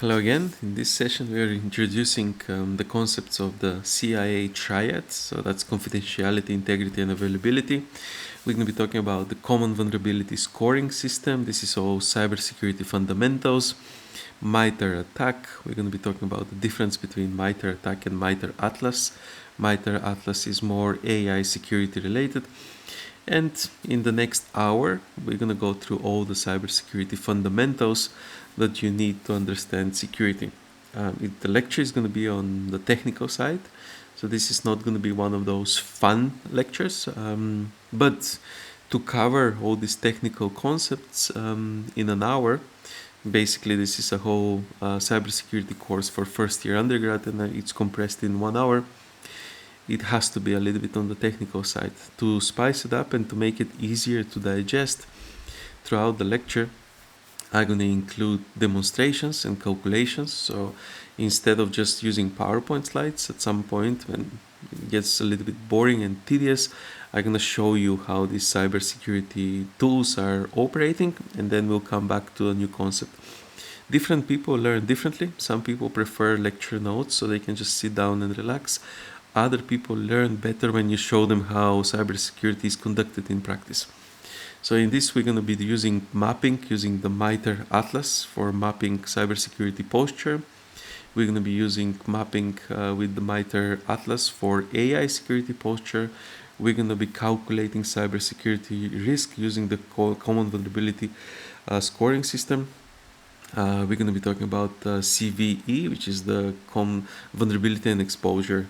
Hello again. In this session, we are introducing the concepts of the CIA Triad. So that's confidentiality, integrity, and availability. We're going to be talking about the common vulnerability scoring system. This is all cybersecurity fundamentals. MITRE ATT&CK. We're going to be talking about the difference between MITRE ATT&CK and MITRE ATLAS. MITRE ATLAS is more AI security related. And in the next hour, we're going to go through all the cybersecurity fundamentals that you need to understand security. The lecture is going to be on the technical side, so this is not going to be one of those fun lectures, but to cover all these technical concepts in an hour, basically this is a whole cybersecurity course for first year undergrad, and it's compressed in 1 hour. It has to be a little bit on the technical side. To spice it up and to make it easier to digest throughout the lecture, I'm going to include demonstrations and calculations. So instead of just using PowerPoint slides, at some point when it gets a little bit boring and tedious, I'm going to show you how these cybersecurity tools are operating, and then we'll come back to a new concept. Different people learn differently. Some people prefer lecture notes so they can just sit down and relax. Other people learn better when you show them how cybersecurity is conducted in practice. So in this, we're going to be using mapping, using the MITRE Atlas for mapping cybersecurity posture. We're going to be using mapping with the MITRE Atlas for AI security posture. We're going to be calculating cybersecurity risk using the common vulnerability scoring system. We're going to be talking about CVE, which is the vulnerability and exposure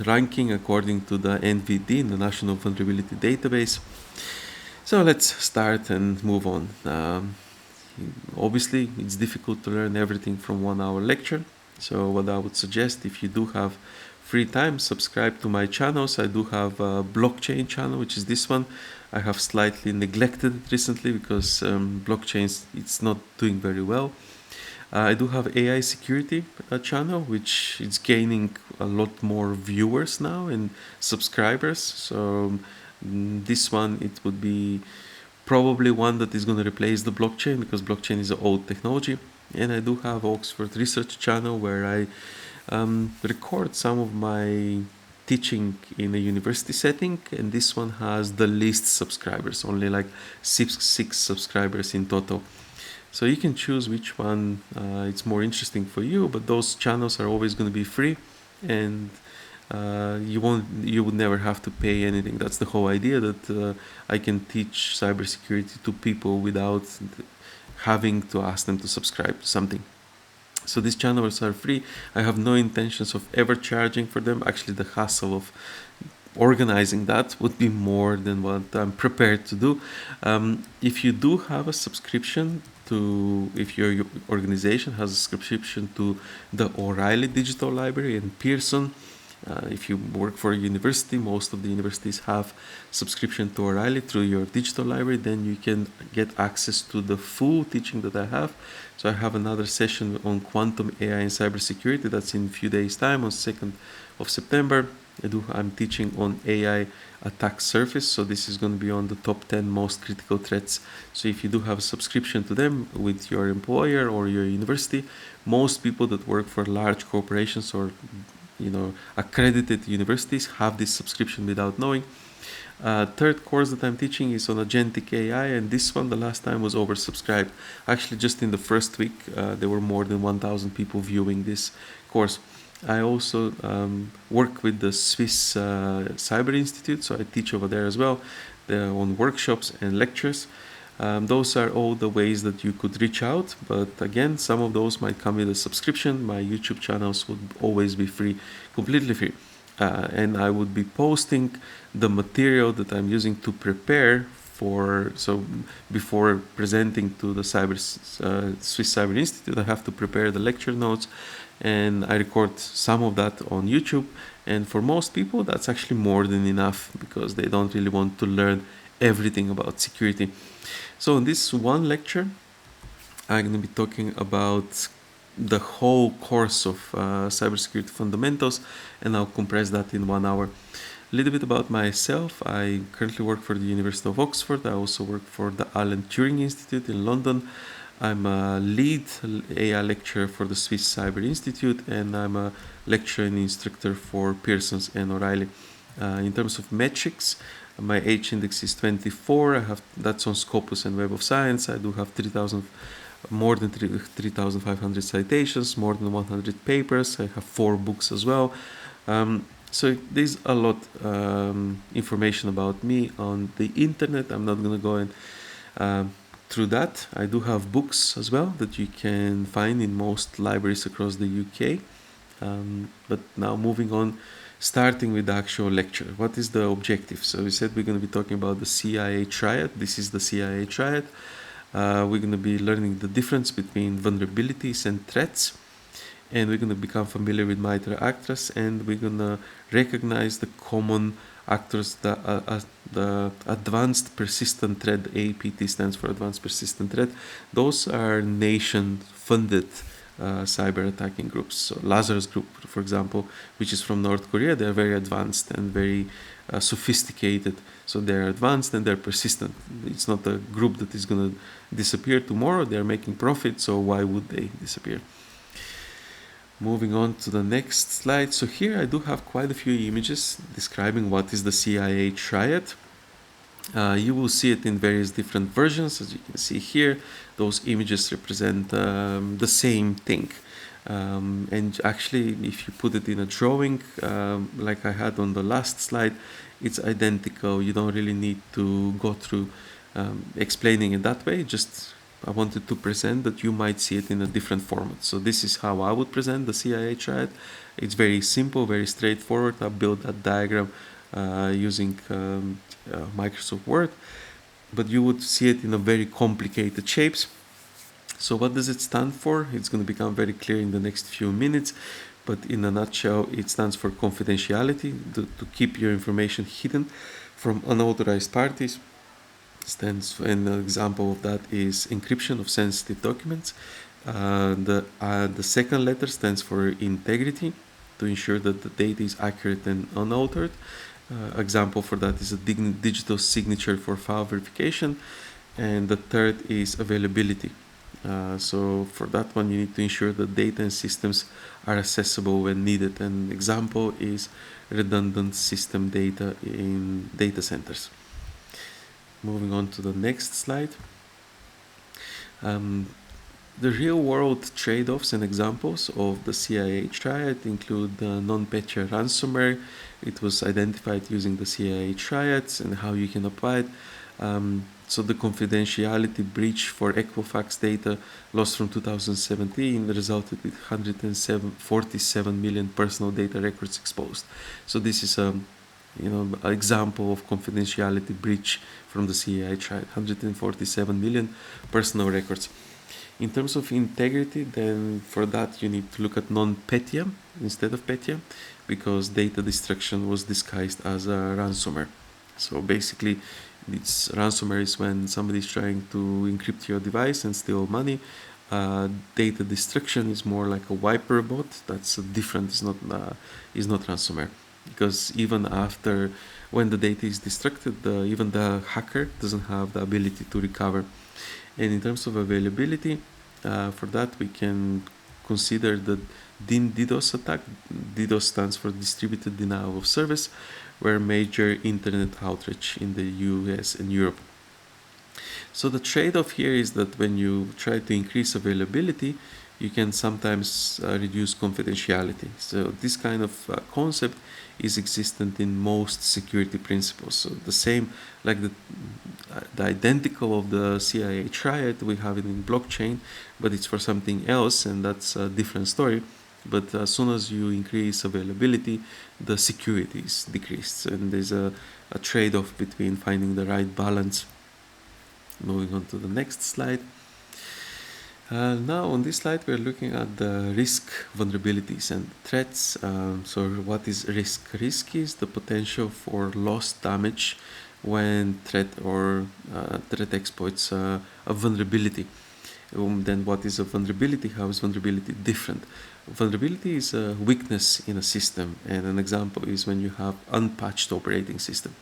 ranking according to the NVD, the National Vulnerability Database. So let's start and move on. Obviously, it's difficult to learn everything from 1 hour lecture. So what I would suggest, if you do have free time, subscribe to my channels. I do have a blockchain channel, which is this one. I have slightly neglected it recently because blockchains, it's not doing very well. I do have AI security channel, which is gaining a lot more viewers now and subscribers. So this one, it would be probably one that is going to replace the blockchain, because blockchain is an old technology. And I do have Oxford Research channel where I record some of my teaching in a university setting, and this one has the least subscribers, only like six subscribers in total. So you can choose which one it's more interesting for you, but those channels are always going to be free, and you would never have to pay anything. That's the whole idea, that I can teach cybersecurity to people without having to ask them to subscribe to something. So these channels are free. I have no intentions of ever charging for them. Actually, the hassle of organizing that would be more than what I'm prepared to do. If you do have a subscription if your organization has a subscription to the O'Reilly Digital Library and Pearson, if you work for a university, most of the universities have subscription to O'Reilly through your digital library, then you can get access to the full teaching that I have. So I have another session on quantum AI and cybersecurity. That's in a few days' time, on 2nd of September. I'm teaching on AI attack surface, so this is going to be on the top 10 most critical threats. So if you do have a subscription to them with your employer or your university, most people that work for large corporations or accredited universities have this subscription without knowing. Third course that I'm teaching is on agentic AI, and this one, the last time, was oversubscribed. Actually, just in the first week, there were more than 1,000 people viewing this course. I also work with the Swiss Cyber Institute, so I teach over there as well, on workshops and lectures. Those are all the ways that you could reach out, but again, some of those might come with a subscription. My YouTube channels would always be free, completely free. And I would be posting the material that I'm using to prepare before presenting to the Swiss Cyber Institute, I have to prepare the lecture notes, and I record some of that on YouTube. And for most people, that's actually more than enough, because they don't really want to learn everything about security. So in this one lecture, I'm going to be talking about the whole course of cybersecurity fundamentals, and I'll compress that in 1 hour. A little bit about myself. I currently work for the University of Oxford. I also work for the Alan Turing Institute in London. I'm a lead AI lecturer for the Swiss Cyber Institute, and I'm a lecturer and instructor for Pearson's and O'Reilly. In terms of metrics, my H index is 24. That's on Scopus and Web of Science. I do have more than 3,500 citations, more than 100 papers. I have 4 books as well. So there's a lot information about me on the internet. I'm not going to go in through that. I do have books as well that you can find in most libraries across the UK. But now moving on, starting with the actual lecture. What is the objective? So we said we're going to be talking about the CIA Triad. This is the CIA Triad. We're going to be learning the difference between vulnerabilities and threats, and we're going to become familiar with MITRE ATT&CK, and we're going to recognize the common actors, the advanced persistent threat. APT stands for advanced persistent threat. Those are nation-funded cyber attacking groups. So Lazarus Group, for example, which is from North Korea, they're very advanced and very sophisticated. So they're advanced and they're persistent. It's not a group that is going to disappear tomorrow. They're making profit, so why would they disappear? Moving on to the next slide. So here I do have quite a few images describing what is the CIA Triad. You will see it in various different versions. As you can see here, those images represent the same thing. And actually, if you put it in a drawing, like I had on the last slide, it's identical. You don't really need to go through explaining it that way. Just I wanted to present that you might see it in a different format. So this is how I would present the CIA Triad. It's very simple, very straightforward. I built that diagram using Microsoft Word, but you would see it in a very complicated shapes. So what does it stand for? It's going to become very clear in the next few minutes, but in a nutshell, it stands for confidentiality, to keep your information hidden from unauthorized parties. An example of that is encryption of sensitive documents. The second letter stands for integrity, to ensure that the data is accurate and unaltered. Example for that is a digital signature for file verification. And the third is availability. So for that one, you need to ensure that data and systems are accessible when needed. An example is redundant system data in data centers. Moving on to the next slide. The real-world trade-offs and examples of the CIA Triad include non-petya ransomware. It was identified using the CIA Triads and how you can apply it. So the confidentiality breach for Equifax data lost from 2017 resulted with 147 million personal data records exposed. So this is an example of confidentiality breach from the CIA Triad, 147 million personal records. In terms of integrity, then for that you need to look at non-petya instead of petya, because data destruction was disguised as a ransomware. So basically, it's ransomware is when somebody is trying to encrypt your device and steal money. Data destruction is more like a wiper bot. That's different. It's not ransomware, because even after when the data is destructed, even the hacker doesn't have the ability to recover. And in terms of availability, for that we can consider the DDoS attack. DDoS stands for distributed denial of service, where major internet outrage in the US and Europe. So the trade-off here is that when you try to increase availability, you can sometimes reduce confidentiality. So this kind of concept is existent in most security principles. So the same, like the identical of the CIA Triad, we have it in blockchain, but it's for something else, and that's a different story. But as soon as you increase availability, the security is decreased, and there's a trade-off between finding the right balance. Moving on to the next slide. Now on this slide we're looking at the risk, vulnerabilities and threats. So what is risk? Risk is the potential for loss, damage when threat exploits a vulnerability. Then what is a vulnerability? How is vulnerability different? Vulnerability is a weakness in a system, and an example is when you have unpatched operating system.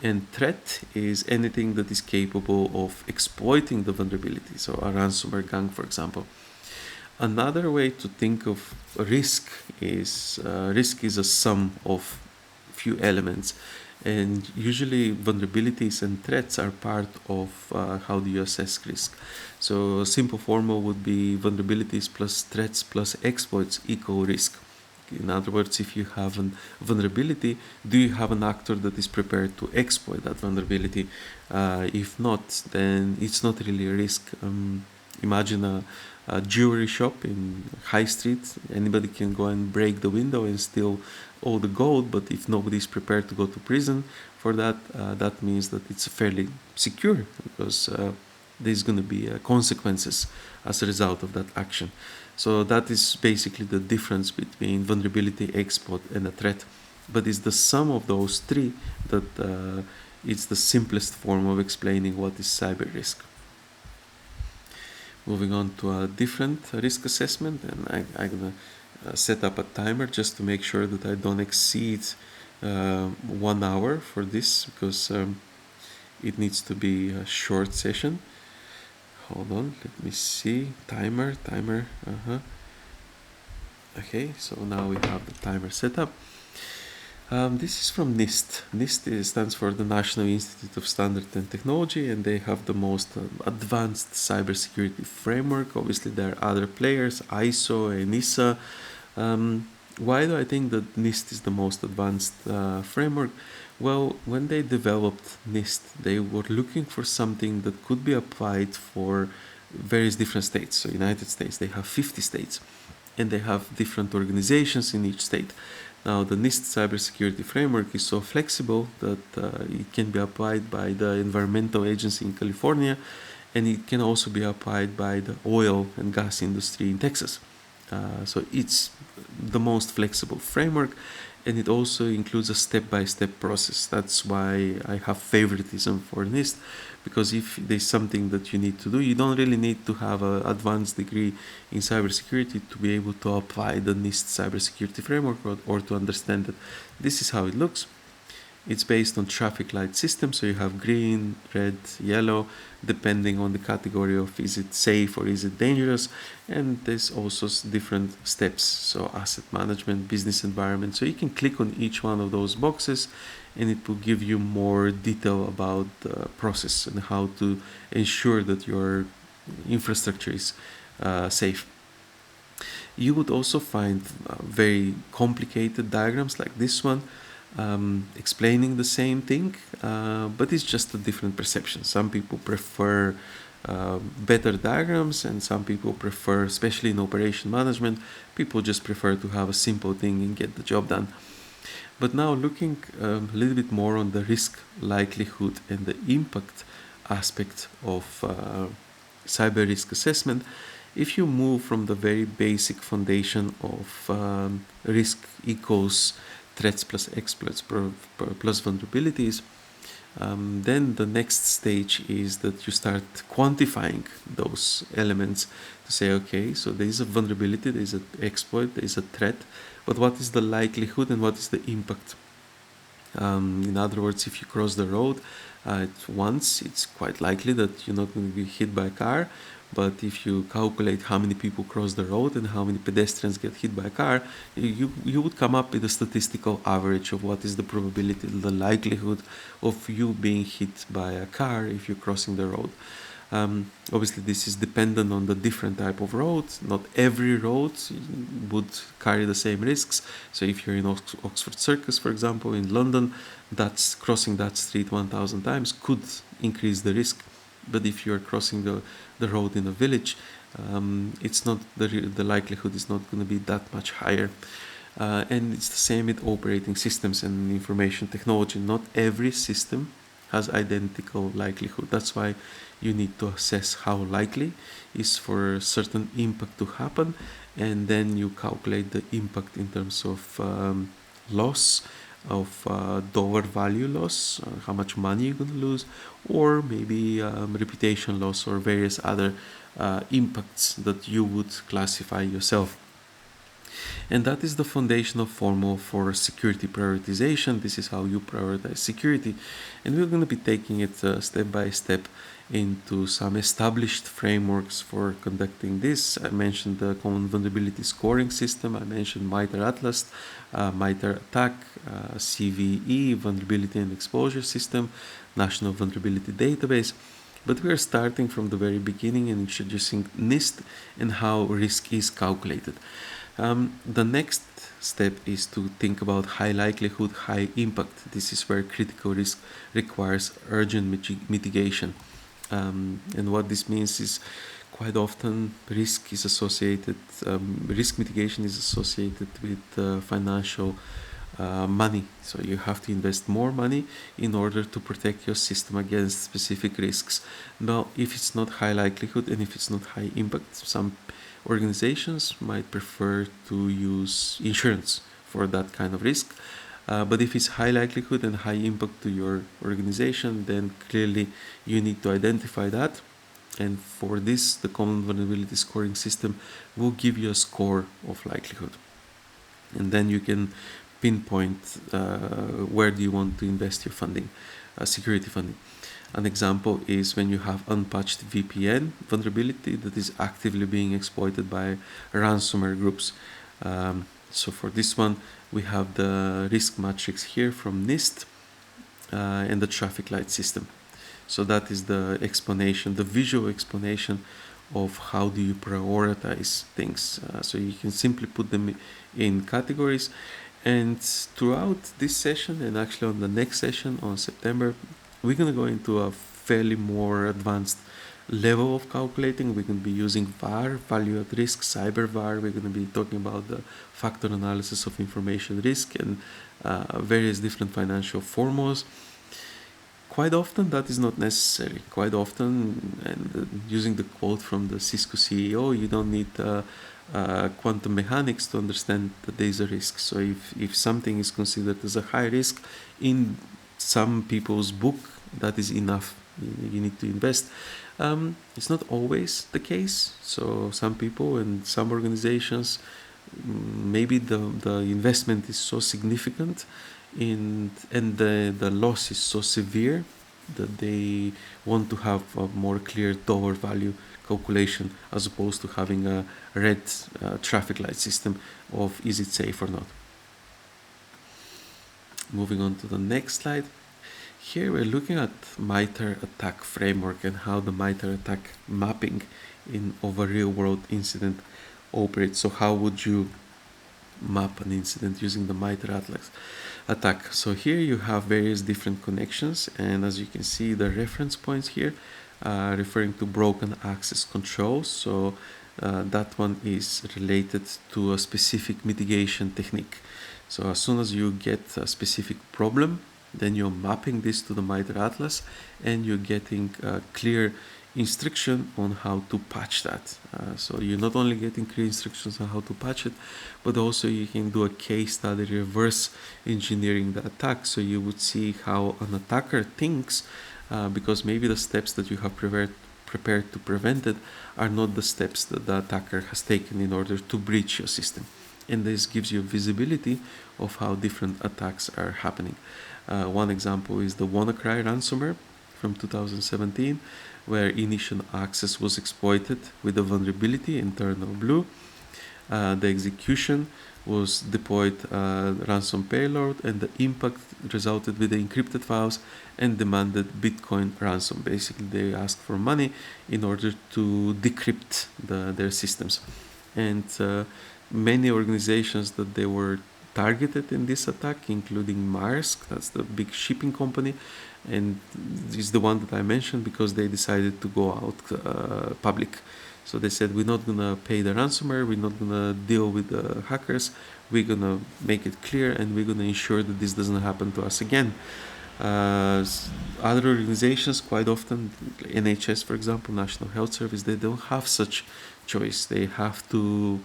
And threat is anything that is capable of exploiting the vulnerability, so a ransomware gang, for example. Another way to think of risk is a sum of few elements, and usually vulnerabilities and threats are part of how do you assess risk. So a simple formula would be vulnerabilities plus threats plus exploits equal risk. In other words, if you have a vulnerability, do you have an actor that is prepared to exploit that vulnerability? If not, then it's not really a risk. Imagine a jewelry shop in High Street. Anybody can go and break the window and steal all the gold, but if nobody is prepared to go to prison for that, that means that it's fairly secure, because there's going to be consequences as a result of that action. So that is basically the difference between vulnerability, exploit, and a threat. But it's the sum of those three that it's the simplest form of explaining what is cyber risk. Moving on to a different risk assessment, and I'm gonna set up a timer just to make sure that I don't exceed 1 hour for this, because it needs to be a short session. Hold on, let me see. Timer. Okay, so now we have the timer set up. This is from NIST. NIST stands for the National Institute of Standards and Technology, and they have the most advanced cybersecurity framework. Obviously, there are other players, ISO and NISA. Why do I think that NIST is the most advanced framework? Well, when they developed NIST, they were looking for something that could be applied for various different states. So, United States, they have 50 states, and they have different organizations in each state. Now, the NIST cybersecurity framework is so flexible that it can be applied by the environmental agency in California, and it can also be applied by the oil and gas industry in Texas. So it's the most flexible framework, and it also includes a step-by-step process. That's why I have favoritism for NIST, because if there's something that you need to do, you don't really need to have an advanced degree in cybersecurity to be able to apply the NIST cybersecurity framework, or to understand that this is how it looks. It's based on traffic light system, so you have green, red, yellow, depending on the category of is it safe or is it dangerous. And there's also different steps, so asset management, business environment. So you can click on each one of those boxes, and it will give you more detail about the process and how to ensure that your infrastructure is safe. You would also find very complicated diagrams like this one, explaining the same thing, but it's just a different perception. Some people prefer better diagrams, and some people prefer, especially in operation management, people just prefer to have a simple thing and get the job done. But now, looking a little bit more on the risk, likelihood, and the impact aspect of cyber risk assessment, if you move from the very basic foundation of risk equals threats plus exploits plus vulnerabilities, then the next stage is that you start quantifying those elements to say, okay, so there is a vulnerability, there is an exploit, there is a threat, but what is the likelihood and what is the impact? In other words, if you cross the road once, it's quite likely that you're not going to be hit by a car. But if you calculate how many people cross the road and how many pedestrians get hit by a car, you would come up with a statistical average of what is the probability, the likelihood of you being hit by a car if you're crossing the road. Obviously, this is dependent on the different type of roads. Not every road would carry the same risks. So if you're in Oxford Circus, for example, in London, that's crossing that street 1,000 times could increase the risk. But if you're crossing the road in a village, it's not the likelihood is not going to be that much higher. And it's the same with operating systems and information technology. Not every system has identical likelihood. That's why you need to assess how likely is for a certain impact to happen, and then you calculate the impact in terms of loss, of dollar value loss, how much money you're going to lose, or maybe reputation loss, or various other impacts that you would classify yourself. And that is the foundational formula for security prioritization. This is how you prioritize security. And we're going to be taking it step by step into some established frameworks for conducting this. I mentioned the Common Vulnerability Scoring System. I mentioned MITRE Atlas, MITRE ATT&CK, CVE, Vulnerability and Exposure System, National Vulnerability Database. But we are starting from the very beginning and introducing NIST and how risk is calculated. The next step is to think about high likelihood, high impact. This is where critical risk requires urgent mitigation. And what this means is quite often risk mitigation is associated with financial money. So you have to invest more money in order to protect your system against specific risks. Now, if it's not high likelihood and if it's not high impact, some organizations might prefer to use insurance for that kind of risk. But if it's high likelihood and high impact to your organization, then clearly you need to identify that. And for this, the Common Vulnerability Scoring System will give you a score of likelihood. And then you can pinpoint where do you want to invest your funding, security funding. An example is when you have unpatched VPN vulnerability that is actively being exploited by ransomware groups. So for this one, we have the risk matrix here from NIST and the traffic light system. So that is the explanation, the visual explanation of how do you prioritize things. So you can simply put them in categories. And throughout this session, and actually on the next session on September, we're going to go into a fairly more advanced level of calculating. We're going to be using VAR, value at risk, cyber VAR. We're going to be talking about the factor analysis of information risk and various different financial formulas. Quite often that is not necessary. Quite often, and using the quote from the Cisco CEO, you don't need quantum mechanics to understand that there is a risk. So if something is considered as a high risk in some people's book, that is enough. You need to invest. It's not always the case. So some people and some organizations, maybe the investment is so significant and the loss is so severe that they want to have a more clear dollar value calculation as opposed to having a red traffic light system of is it safe or not. Moving on to the next slide. Here we're looking at MITRE ATT&CK framework and how the MITRE ATT&CK mapping of a real world incident operates. So how would you map an incident using the MITRE ATT&CK? So here you have various different connections, and as you can see the reference points here referring to broken access control. So that one is related to a specific mitigation technique. So as soon as you get a specific problem, then you're mapping this to the MITRE Atlas and you're getting clear instruction on how to patch that. So you're not only getting clear instructions on how to patch it, but also you can do a case study reverse engineering the attack. So you would see how an attacker thinks, because maybe the steps that you have prepared to prevent it are not the steps that the attacker has taken in order to breach your system. And this gives you visibility of how different attacks are happening. One example is the WannaCry ransomware from 2017, where initial access was exploited with a vulnerability in Terminal Blue. The execution was deployed ransom payload, and the impact resulted with the encrypted files and demanded Bitcoin ransom. Basically, they asked for money in order to decrypt their systems. And many organizations that they were targeted in this attack, including Maersk, that's the big shipping company, and is the one that I mentioned because they decided to go out public. So they said, we're not going to pay the ransomware, we're not going to deal with the hackers, we're going to make it clear and we're going to ensure that this doesn't happen to us again. Other organizations, quite often, NHS for example, National Health Service, they don't have such choice. They have to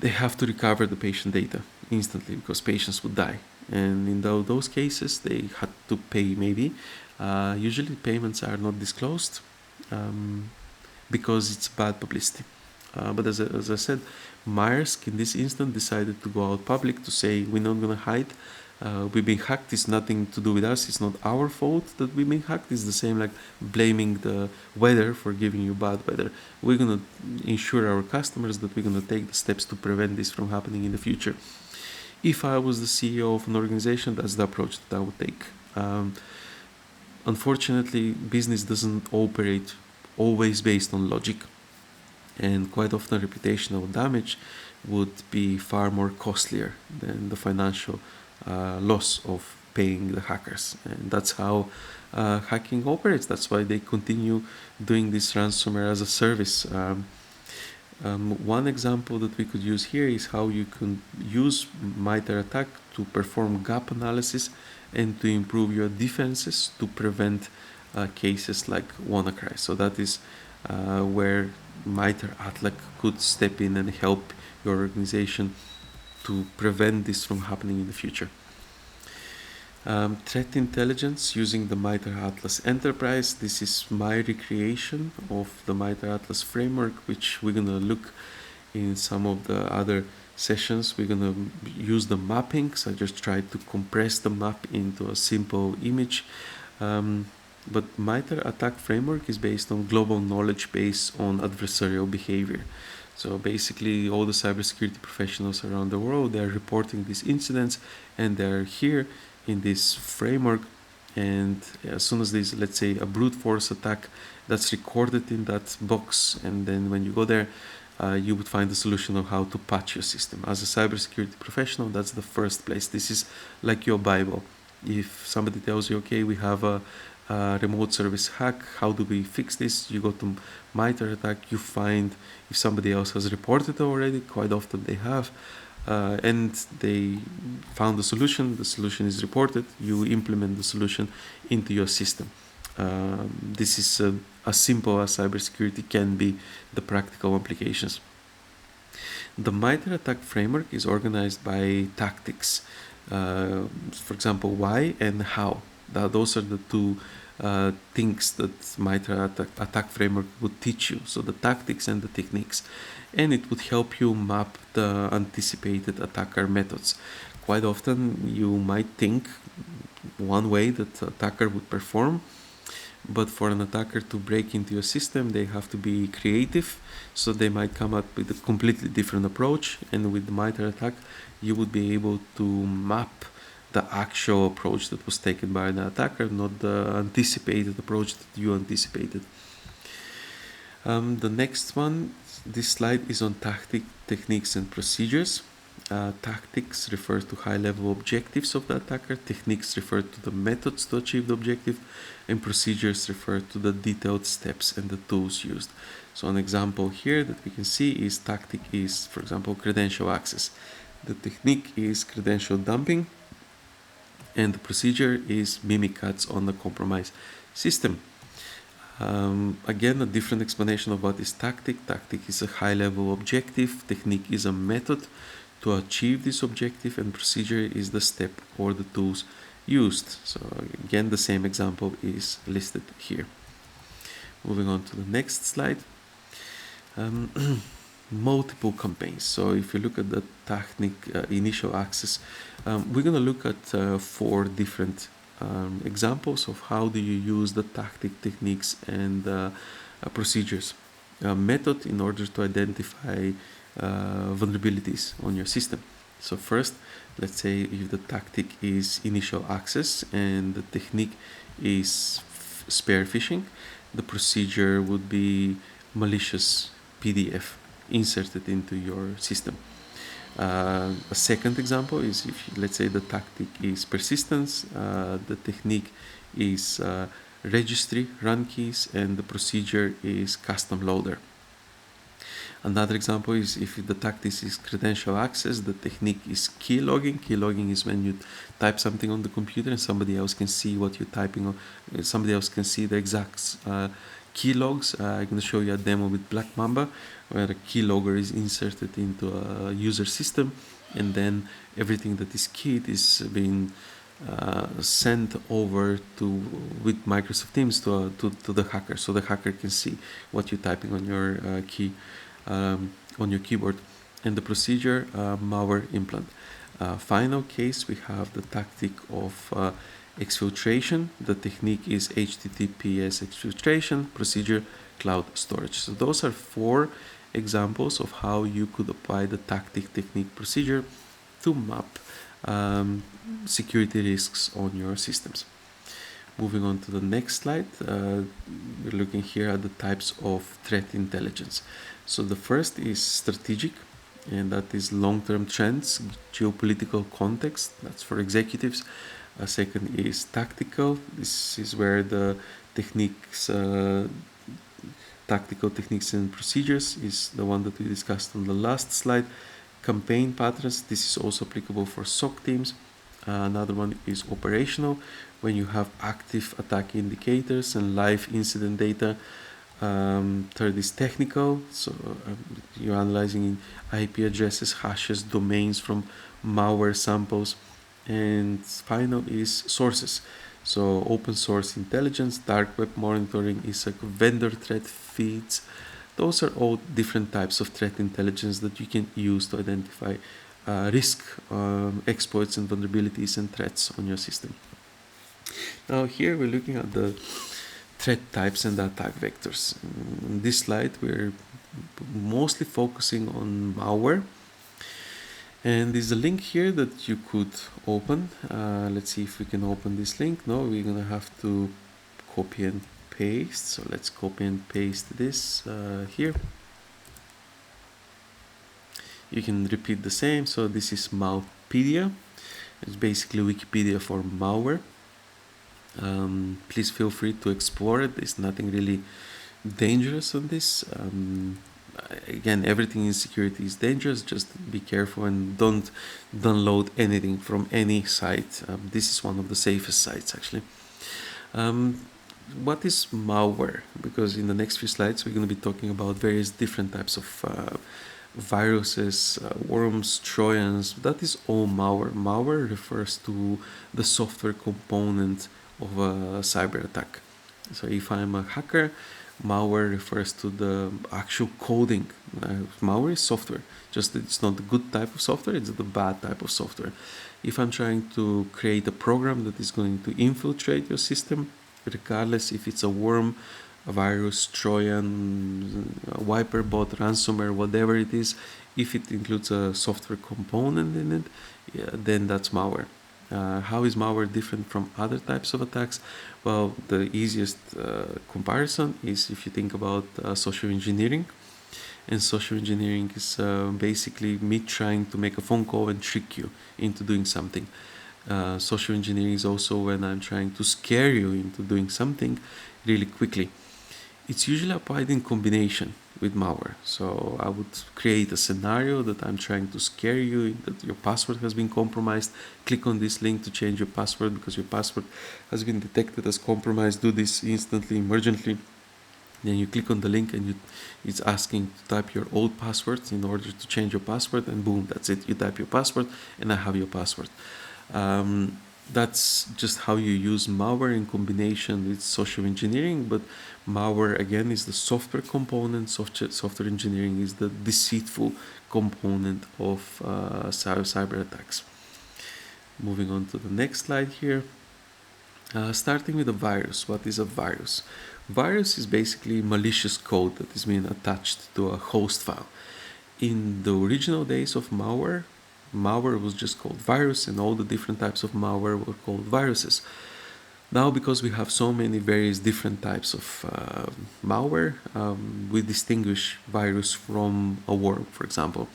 recover the patient data instantly because patients would die. And in those cases, they had to pay maybe. Usually payments are not disclosed because it's bad publicity. But as I said, Maersk in this instant decided to go out public to say we're not going to hide. We've been hacked. It's nothing to do with us. It's not our fault that we've been hacked. It's the same like blaming the weather for giving you bad weather. We're going to ensure our customers that we're going to take the steps to prevent this from happening in the future. If I was the CEO of an organization, that's the approach that I would take. Unfortunately, business doesn't operate always based on logic, and quite often reputational damage would be far more costlier than the financial loss of paying the hackers. And that's how hacking operates. That's why they continue doing this ransomware as a service. One example that we could use here is how you can use MITRE ATT&CK to perform gap analysis and to improve your defenses to prevent cases like WannaCry. So that is where MITRE ATT&CK could step in and help your organization to prevent this from happening in the future. Threat intelligence using the MITRE Atlas Enterprise. This is my recreation of the MITRE Atlas framework, which we're going to look in some of the other sessions. We're going to use the mapping, so I just tried to compress the map into a simple image. But MITRE ATT&CK framework is based on global knowledge base on adversarial behavior. So basically all the cybersecurity professionals around the world, they're reporting these incidents and they're here in this framework, and as soon as there's, let's say, a brute force attack, that's recorded in that box, and then when you go there, you would find the solution of how to patch your system. As a cybersecurity professional, that's the first place. This is like your Bible. If somebody tells you, okay, we have a remote service hack, how do we fix this? You go to MITRE ATT&CK, you find if somebody else has reported it already, quite often they have, and they found the solution is reported, you implement the solution into your system. This is as simple as cybersecurity can be, the practical applications. The MITRE ATT&CK framework is organized by tactics. For example, why and how. Those are the two things that MITRE ATT&CK framework would teach you. So the tactics and the techniques. And it would help you map the anticipated attacker methods. Quite often you might think one way that the attacker would perform, but for an attacker to break into your system, they have to be creative, so they might come up with a completely different approach, and with MITRE ATT&CK you would be able to map the actual approach that was taken by the attacker, not the anticipated approach that you anticipated. The next one, this slide is on techniques and procedures. Tactics refer to high-level objectives of the attacker, techniques refer to the methods to achieve the objective, and procedures refer to the detailed steps and the tools used. So an example here that we can see is tactic is, for example, credential access. The technique is credential dumping, and the procedure is mimikatz on the compromised system. Again, a different explanation of what is tactic. Tactic is a high-level objective, technique is a method to achieve this objective, and procedure is the step or the tools used. So again, the same example is listed here. Moving on to the next slide. Multiple campaigns. So if you look at the tactic initial access, we're going to look at 4 different examples of how do you use the tactic techniques and procedures. Method in order to identify vulnerabilities on your system. So first, let's say if the tactic is initial access and the technique is spear phishing, the procedure would be malicious PDF inserted into your system. A second example is if, let's say, the tactic is persistence, the technique is registry run keys, and the procedure is custom loader. Another example is if the tactic is credential access, the technique is key logging. Key logging is when you type something on the computer and somebody else can see what you're typing on. Somebody else can see the exact key logs. I'm going to show you a demo with Black Mamba where a key logger is inserted into a user system, and then everything that is keyed is being sent over with Microsoft Teams to the hacker, so the hacker can see what you're typing on your key on your keyboard, and the procedure malware implant. Final case, we have the tactic of exfiltration. The technique is HTTPS exfiltration, procedure cloud storage. So those are 4 examples of how you could apply the tactic, technique, procedure to map security risks on your systems. Moving on to the next slide, we're looking here at the types of threat intelligence. So the first is strategic, and that is long-term trends, geopolitical context, that's for executives. Second is tactical. This is where the techniques, tactical techniques and procedures is the one that we discussed on the last slide. Campaign patterns, this is also applicable for SOC teams. Another one is operational, when you have active attack indicators and live incident data. Third is technical, so you're analyzing IP addresses, hashes, domains from malware samples. And final is sources, so open source intelligence, dark web monitoring, ISAC, vendor threat feeds. Those are all different types of threat intelligence that you can use to identify risk, exploits and vulnerabilities and threats on your system. Now here we're looking at the threat types and attack vectors. In this slide we're mostly focusing on malware, and there's a link here that you could open. Let's see if we can open this link. No, we're gonna have to copy and paste, so let's copy and paste this here. You can repeat the same. So this is Malpedia. It's basically Wikipedia for malware. Please feel free to explore it. There's nothing really dangerous on this. Again, everything in security is dangerous. Just be careful and don't download anything from any site. This is one of the safest sites, actually. What is malware? Because in the next few slides we're going to be talking about various different types of viruses, worms, trojans. That is all malware. Malware refers to the software component of a cyber attack. So if I'm a hacker, malware refers to the actual coding. Malware is software, just it's not the good type of software, it's the bad type of software. If I'm trying to create a program that is going to infiltrate your system, regardless if it's a worm, a virus, Trojan, a wiper bot, ransomware, whatever it is, if it includes a software component in it, yeah, then that's malware. How is malware different from other types of attacks? Well, the easiest comparison is if you think about social engineering. And social engineering is basically me trying to make a phone call and trick you into doing something. Social engineering is also when I'm trying to scare you into doing something really quickly. It's usually applied in combination with malware. So I would create a scenario that I'm trying to scare you that your password has been compromised. Click on this link to change your password because your password has been detected as compromised. Do this instantly, emergently. Then you click on the link and it's asking to type your old password in order to change your password, and boom, that's it. You type your password and I have your password. That's just how you use malware in combination with social engineering. But malware again is the software component. Software engineering is the deceitful component of cyber attacks. Moving on to the next slide here. Starting with a virus. What is a virus? Virus is basically malicious code that is being attached to a host file. In the original days of malware, malware was just called virus, and all the different types of malware were called viruses. Now, because we have so many various different types of malware, we distinguish virus from a worm, for example.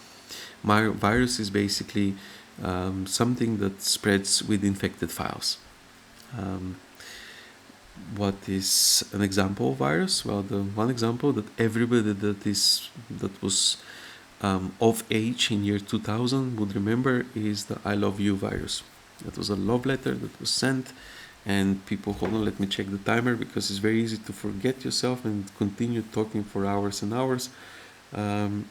Virus is basically something that spreads with infected files. What is an example of virus? Well, the one example that everybody that was of age in year 2000 would remember is the I love you virus. That was a love letter that was sent, and people, hold on, let me check the timer because it's very easy to forget yourself and continue talking for hours and hours. And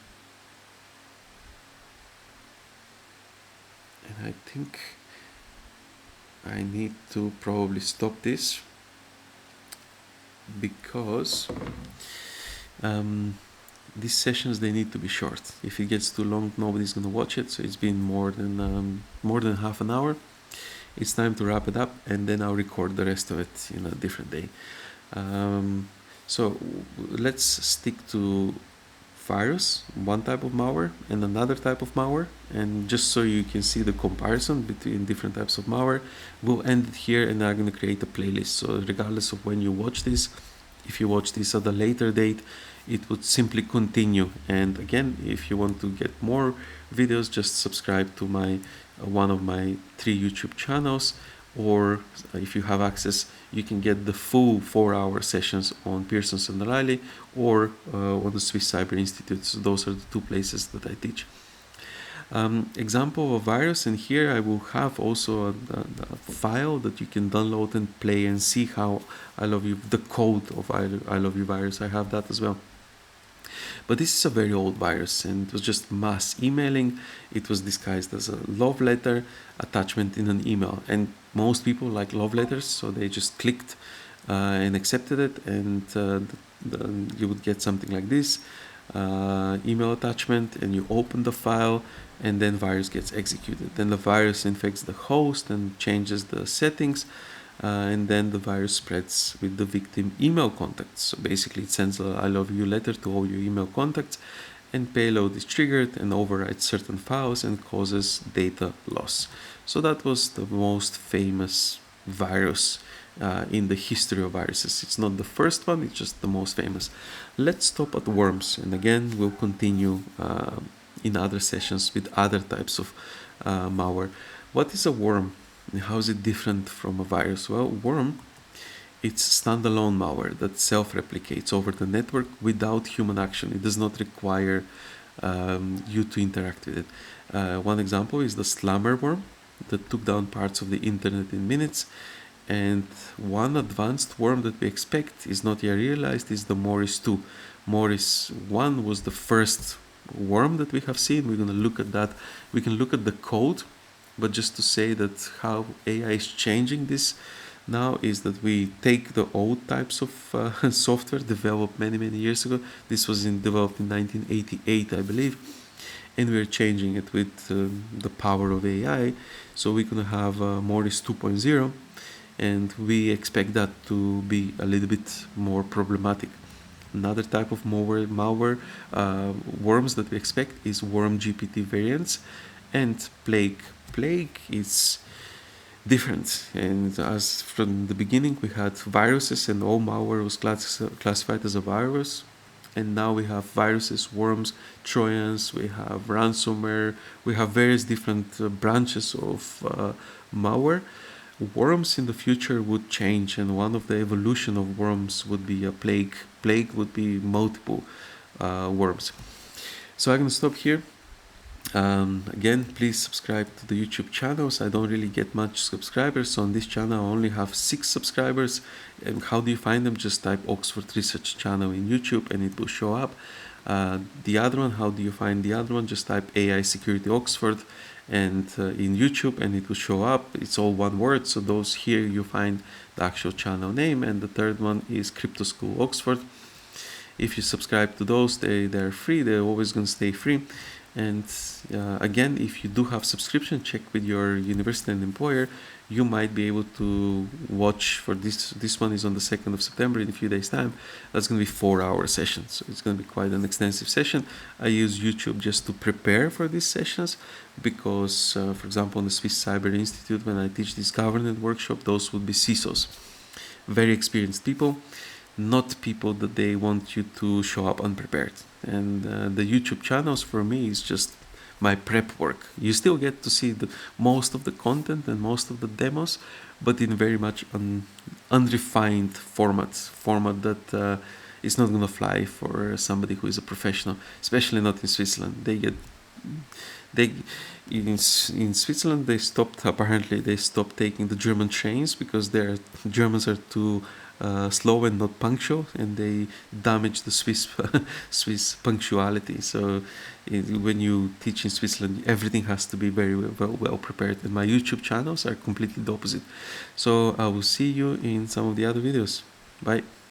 I think I need to probably stop this because these sessions, they need to be short. If it gets too long, nobody's going to watch it. So it's been more than half an hour. It's time to wrap it up, and then I'll record the rest of it in a different day. So let's stick to virus, one type of malware, and another type of malware, and just so you can see the comparison between different types of malware, we'll end it here, and I'm going to create a playlist. So regardless of when you watch this, if you watch this at a later date, it would simply continue. And again, if you want to get more videos, just subscribe to my one of my 3 YouTube channels, or if you have access, you can get the full 4-hour sessions on Pearson's and O'Reilly, or on the Swiss Cyber Institute. So those are the 2 places that I teach. Example of virus, and here I will have also a file that you can download and play and see how I love you, the code of I love you virus. I have that as well. But this is a very old virus, and it was just mass emailing. It was disguised as a love letter attachment in an email, and most people like love letters, so they just clicked and accepted it, and you would get something like this email attachment, and you open the file, and then virus gets executed. Then the virus infects the host and changes the settings, and then the virus spreads with the victim email contacts. So basically it sends a I love you letter to all your email contacts, and payload is triggered and overwrites certain files and causes data loss. So that was the most famous virus in the history of viruses. It's not the first one, it's just the most famous. Let's stop at worms, and again we'll continue in other sessions with other types of malware. What is a worm? How is it different from a virus? Well, worm, it's standalone malware that self-replicates over the network without human action. It does not require you to interact with it. One example is the slammer worm that took down parts of the internet in minutes. And one advanced worm that we expect is not yet realized is the Morris 2. Morris 1 was the first worm that we have seen. We're going to look at that. We can look at the code, but just to say that how AI is changing this now is that we take the old types of software developed many years ago. This was developed in 1988, I believe, and we're changing it with the power of AI. So we're going to have Morris 2.0, and we expect that to be a little bit more problematic. Another type of malware worms that we expect is worm GPT variants and plague. Plague is different, and as from the beginning we had viruses and all malware was classified as a virus, and now we have viruses, worms, trojans, we have ransomware, we have various different branches of malware. Worms in the future would change, and one of the evolution of worms would be a plague. Plague would be multiple worms. So I'm going to stop here. Again, please subscribe to the YouTube channels. I don't really get much subscribers, so on this channel I only have 6 subscribers. And how do you find them? Just type Oxford Research Channel in YouTube and it will show up. The other one, how do you find the other one? Just type AI Security Oxford and in YouTube, and it will show up. It's all one word, so those here you find the actual channel name. And the third one is Crypto School Oxford. If you subscribe to those, they're free. They're always going to stay free. And again, if you do have subscription, check with your university and employer. You might be able to watch for this one is on the 2nd of September in a few days time. That's going to be 4-hour sessions, so it's going to be quite an extensive session. I use YouTube just to prepare for these sessions because for example on the Swiss Cyber Institute, when I teach this governance workshop, those would be CISOs, very experienced people, not people that they want you to show up unprepared. And the YouTube channels for me is just my prep work. You still get to see most of the content and most of the demos, but in very much unrefined format that is not going to fly for somebody who is a professional, especially not in Switzerland. In Switzerland they stopped taking the German trains because their Germans are too slow and not punctual, and they damage the Swiss punctuality. So when you teach in Switzerland, everything has to be very well prepared, and my YouTube channels are completely the opposite. So I will see you in some of the other videos. Bye.